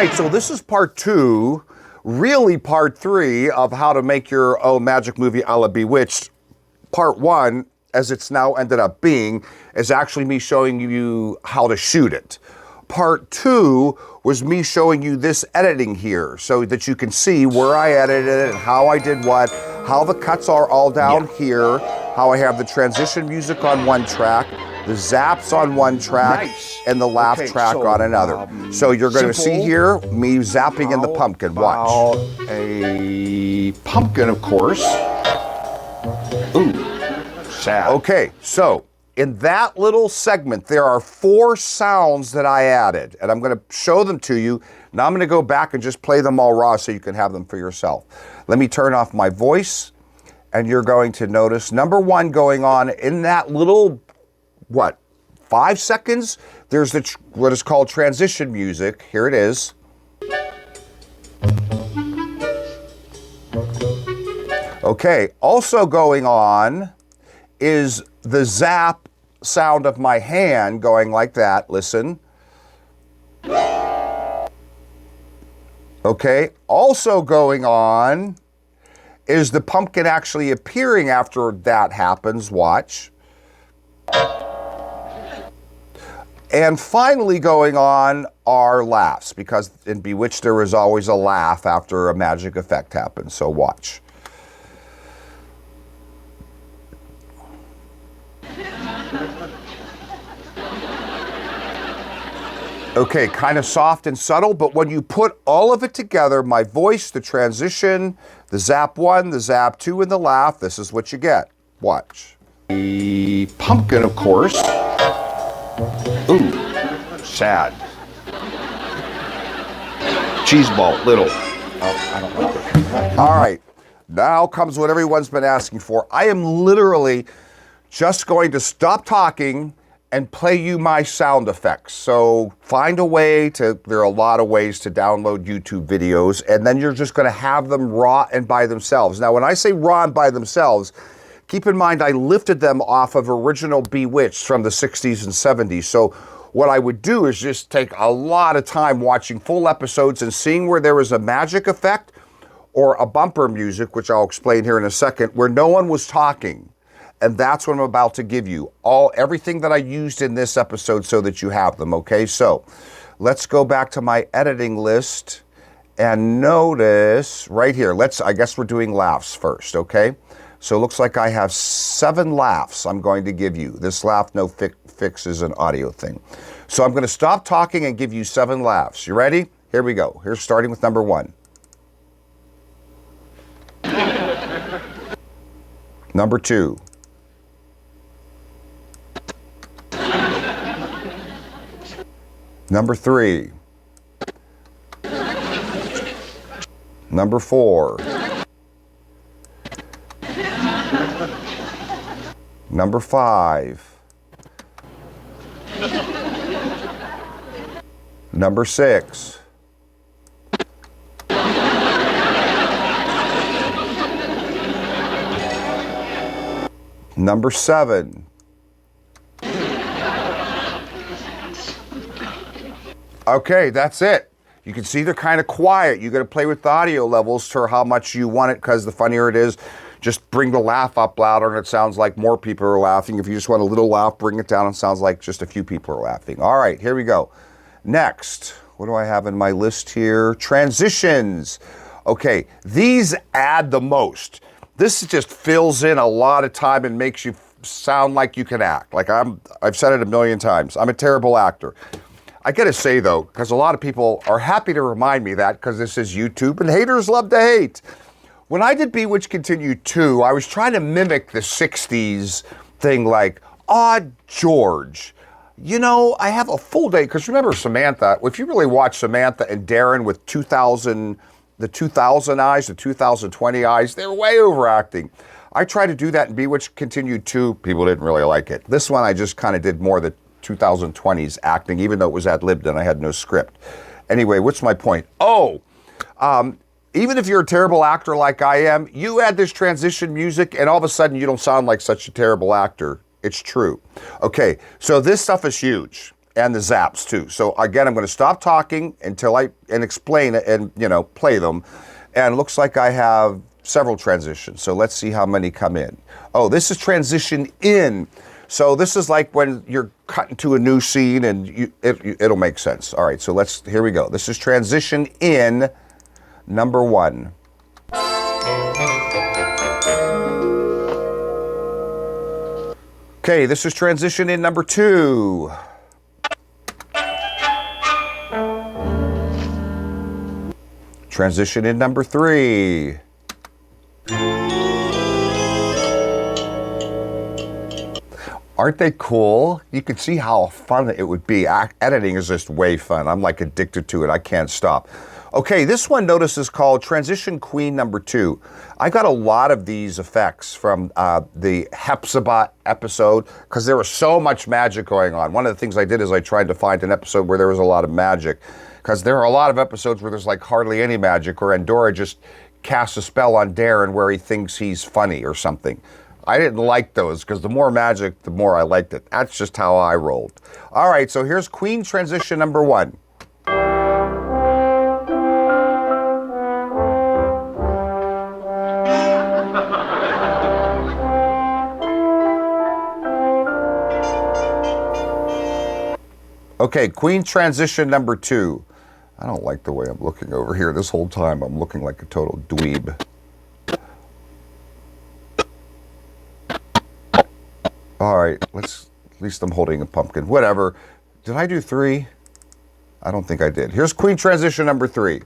right, so this is part 2, really part 3 of how to make your own magic movie a la Bewitched. Part 1, as it's now ended up being, is actually me showing you how to shoot it. Part 2 was me showing you this editing here so that you can see where I edited it and how I did what, how the cuts are all down here, how I have the transition music on one track, the zaps on one track, and the laugh track on another. So you're going to see here me zapping in the pumpkin. Watch. A pumpkin, of course. Ooh, sad. Okay, so in that little segment, there are 4 sounds that I added, and I'm going to show them to you. Now I'm going to go back and just play them all raw so you can have them for yourself. Let me turn off my voice, and you're going to notice number 1 going on in that little, 5 seconds? There's what is called transition music. Here it is. Okay, also going on is the zap sound of my hand going like that. Listen. Okay, also going on is the pumpkin actually appearing after that happens. Watch. And finally going on are laughs, because in Bewitched there is always a laugh after a magic effect happens, so watch. Okay, kind of soft and subtle, but when you put all of it together, my voice, the transition, the zap 1, the zap 2, and the laugh, this is what you get. Watch. The pumpkin, of course. Ooh, sad. Cheese ball, little. Oh, I don't like it. All right, now comes what everyone's been asking for. I am literally just going to stop talking and play you my sound effects. So find a way to, there are a lot of ways to download YouTube videos, and then you're just gonna have them raw and by themselves. Now, when I say raw and by themselves, keep in mind I lifted them off of original Bewitched from the 60s and 70s. So what I would do is just take a lot of time watching full episodes and seeing where there was a magic effect or a bumper music, which I'll explain here in a second, where no one was talking. And that's what I'm about to give you. Everything that I used in this episode so that you have them, okay? So let's go back to my editing list and notice right here, I guess we're doing laughs first, okay? So it looks like I have 7 laughs I'm going to give you. This laugh no fix is an audio thing. So I'm gonna stop talking and give you 7 laughs. You ready? Here we go. Here's starting with number 1. Number 2. Number 3. Number 4. Number 5. Number 6. Number 7. Okay, that's it. You can see they're kind of quiet. You got to play with the audio levels to how much you want it, because the funnier it is, just bring the laugh up louder and it sounds like more people are laughing. If you just want a little laugh, bring it down and it sounds like just a few people are laughing. All right, here we go. Next, what do I have in my list here? Transitions. Okay, these add the most. This just fills in a lot of time and makes you sound like you can act. Like I've said it a million times. I'm a terrible actor. I gotta say though, because a lot of people are happy to remind me that because this is YouTube and haters love to hate. When I did Bewitched Continued 2, I was trying to mimic the 60s thing like, Odd George. You know, I have a full day, because remember Samantha, if you really watch Samantha and Darren with the 2000 eyes, the 2020 eyes, they're way overacting. I tried to do that in Bewitched Continued 2, people didn't really like it. This one I just kind of did more the 2020s acting, even though it was ad-libbed and I had no script. Anyway, what's my point? Even if you're a terrible actor like I am, you add this transition music and all of a sudden you don't sound like such a terrible actor. It's true. Okay, so this stuff is huge. and the zaps too. So again, I'm going to stop talking until I explain it and play them. And it looks like I have several transitions. So let's see how many come in. Oh, this is transition in. So this is like when you're cutting to a new scene, and it'll make sense. All right, so here we go. This is transition in number 1. Okay, this is transition in number 2. Transition in number 3. Aren't they cool? You can see how fun it would be. Editing is just way fun. I'm like addicted to it. I can't stop. Okay, this one, notice, is called Transition Queen number 2. I got a lot of these effects from the Hepzibah episode because there was so much magic going on. One of the things I did is I tried to find an episode where there was a lot of magic, because there are a lot of episodes where there's like hardly any magic, or Andorra just casts a spell on Darren where he thinks he's funny or something. I didn't like those because the more magic, the more I liked it. That's just how I rolled. All right, so here's Queen transition number 1. Okay, Queen transition number 2. I don't like the way I'm looking over here. This whole time I'm looking like a total dweeb. All right, at least I'm holding a pumpkin. Whatever. Did I do 3? I don't think I did. Here's Queen transition number 3.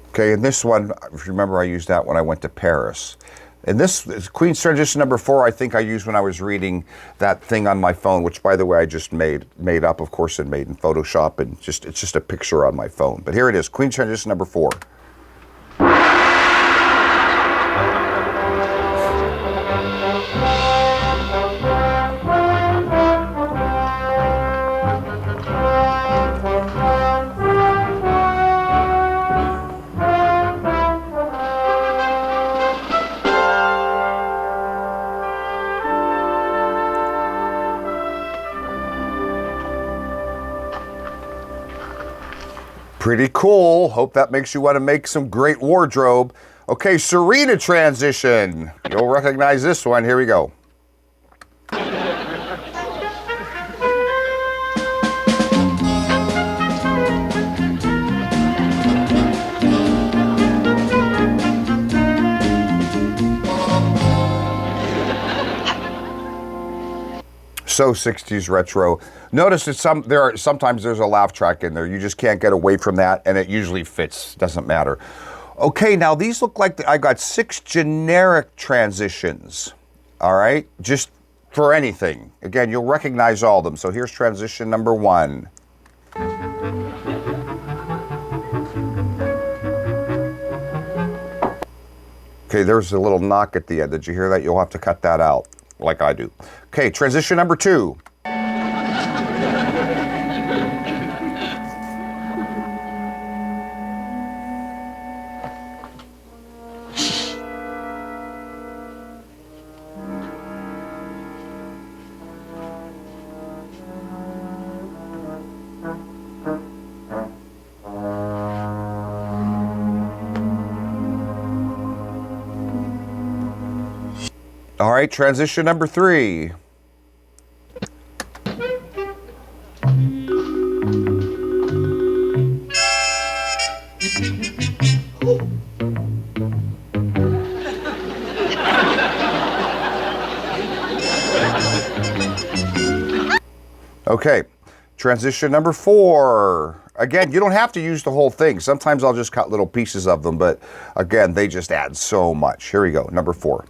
Okay, and this one, if you remember, I used that when I went to Paris. And this is Queen's transition number 4, I think I used when I was reading that thing on my phone, which, by the way, I just made up, of course, and made in Photoshop, and it's just a picture on my phone. But here it is, Queen transition number 4. Pretty cool. Hope that makes you want to make some great wardrobe. Okay, Serena Transition. You'll recognize this one. Here we go. So 60s retro. Notice that sometimes there's a laugh track in there. You just can't get away from that, and it usually fits. Doesn't matter. Okay, now these look like I got 6 generic transitions. All right, just for anything. Again, you'll recognize all of them. So here's transition number 1. Okay, there's a little knock at the end. Did you hear that? You'll have to cut that out, like I do. Okay, transition number 2. All right, transition number 3. Okay, transition number 4. Again, you don't have to use the whole thing. Sometimes I'll just cut little pieces of them, but again, they just add so much. Here we go, number 4.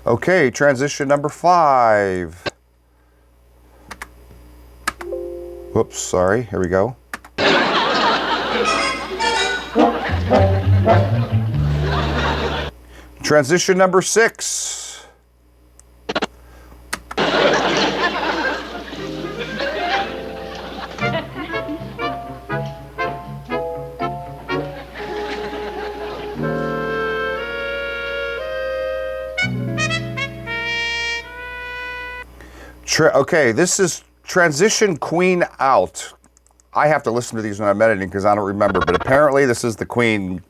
Okay, transition number 5. Whoops, sorry, here we go. Transition number 6. Okay, this is transition queen out. I have to listen to these when I'm editing because I don't remember, but apparently this is the queen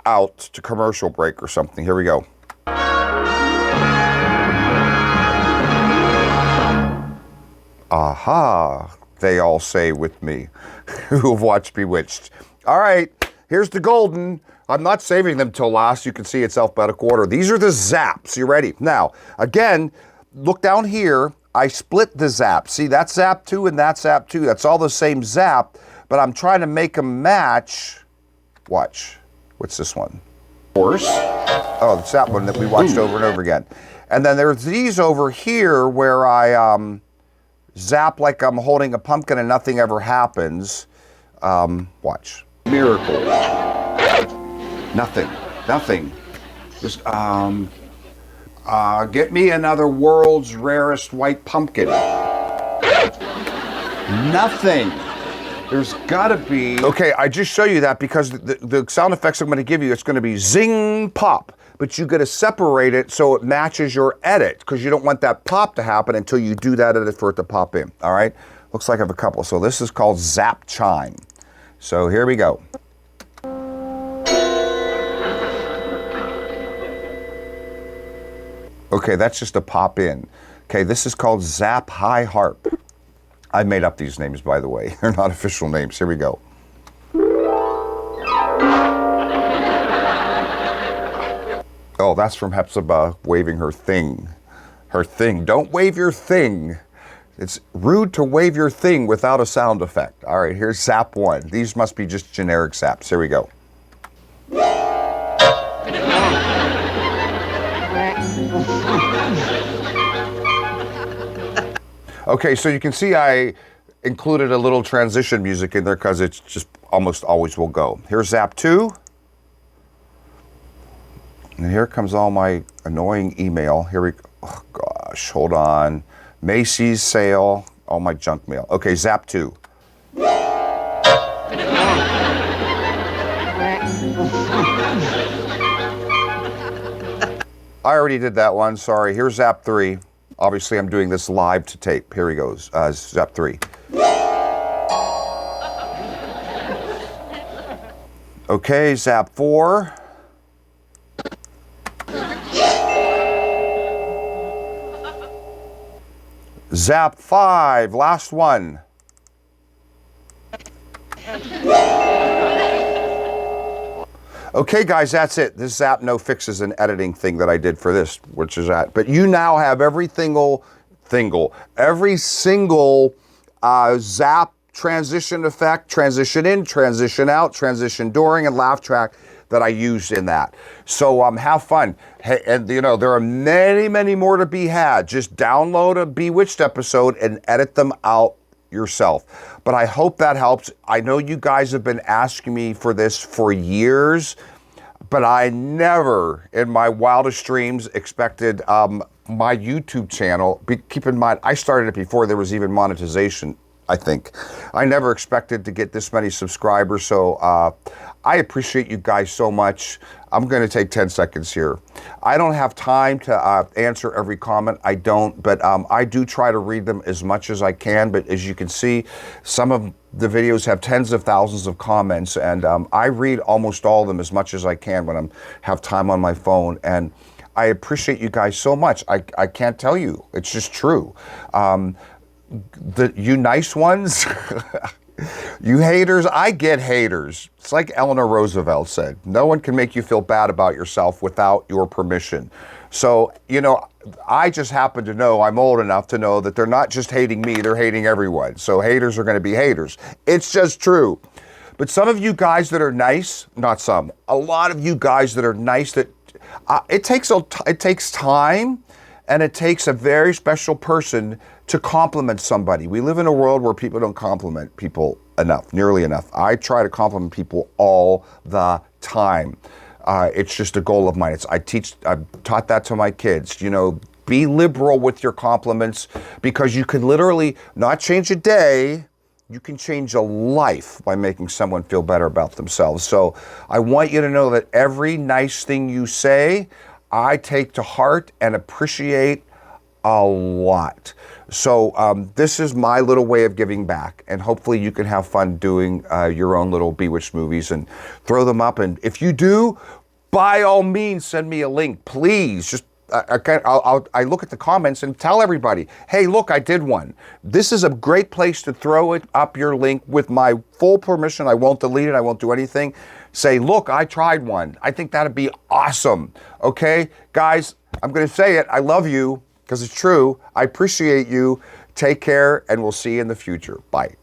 out to commercial break or something. Here we go. Aha, they all say with me who have watched Bewitched. All right, here's the golden. I'm not saving them till last. You can see it's alphabetical order. These are the zaps. You ready? Now, again, look down here. I split the zap. See, that's zap 2 and that's zap 2. That's all the same zap, but I'm trying to make them match. Watch. What's this one? Horse. Oh, it's that one that we watched over and over again. And then there's these over here where I zap like I'm holding a pumpkin and nothing ever happens. Watch. Miracle. Nothing. Just, get me another world's rarest white pumpkin. Nothing. There's gotta be. Okay, I just show you that because the sound effects I'm gonna give you, it's gonna be zing, pop. But you gotta separate it so it matches your edit because you don't want that pop to happen until you do that edit for it to pop in, all right? Looks like I have a couple. So this is called Zap Chime. So here we go. Okay, that's just a pop in. Okay, this is called Zap High Harp. I made up these names, by the way. They're not official names. Here we go. Oh, that's from Hepzibah waving her thing. Her thing. Don't wave your thing. It's rude to wave your thing without a sound effect. All right, here's Zap 1. These must be just generic zaps. Here we go. Okay, so you can see I included a little transition music in there because it's just almost always will go. Here's Zap 2. And here comes all my annoying email. Here we go. Oh, gosh, hold on. Macy's sale, all my junk mail. Okay, Zap 2. I already did that one, sorry. Here's Zap 3. Obviously, I'm doing this live to tape. Here he goes, Zap 3. Okay, Zap 4. Zap 5, last one. Okay, guys, that's it. This Zap No Fix is an editing thing that I did for this, which is that. But you now have every single Zap transition effect, transition in, transition out, transition during, and laugh track that I used in that. So have fun. Hey, and you know, there are many, many more to be had. Just download a Bewitched episode and edit them out yourself. But I hope that helps. I know you guys have been asking me for this for years, but I never in my wildest dreams expected my YouTube channel, keep in mind, I started it before there was even monetization, I think. I never expected to get this many subscribers, so I appreciate you guys so much. I'm gonna take 10 seconds here. I don't have time to answer every comment, I don't, but I do try to read them as much as I can, but as you can see, some of the videos have tens of thousands of comments, and I read almost all of them as much as I can when I have time on my phone, and I appreciate you guys so much. I can't tell you, it's just true. You nice ones, you haters, I get haters. It's like Eleanor Roosevelt said, no one can make you feel bad about yourself without your permission. So, you know, I just happen to know, I'm old enough to know that they're not just hating me, they're hating everyone. So haters are gonna be haters. It's just true. But some of you guys that are nice, not some, a lot of you guys that are nice, that it takes time, and it takes a very special person to compliment somebody. We live in a world where people don't compliment people enough, nearly enough. I try to compliment people all the time. It's just a goal of mine. I've taught that to my kids. You know, be liberal with your compliments, because you can literally not change a day, you can change a life by making someone feel better about themselves. So I want you to know that every nice thing you say, I take to heart and appreciate a lot. So this is my little way of giving back, and hopefully you can have fun doing your own little Bewitched movies and throw them up. And if you do, by all means, send me a link, please. Just I look at the comments and tell everybody, hey, look, I did one. This is a great place to throw it up your link with my full permission. I won't delete it. I won't do anything. Say, look, I tried one. I think that'd be awesome. Okay, guys, I'm going to say it. I love you because it's true. I appreciate you. Take care, and we'll see you in the future. Bye.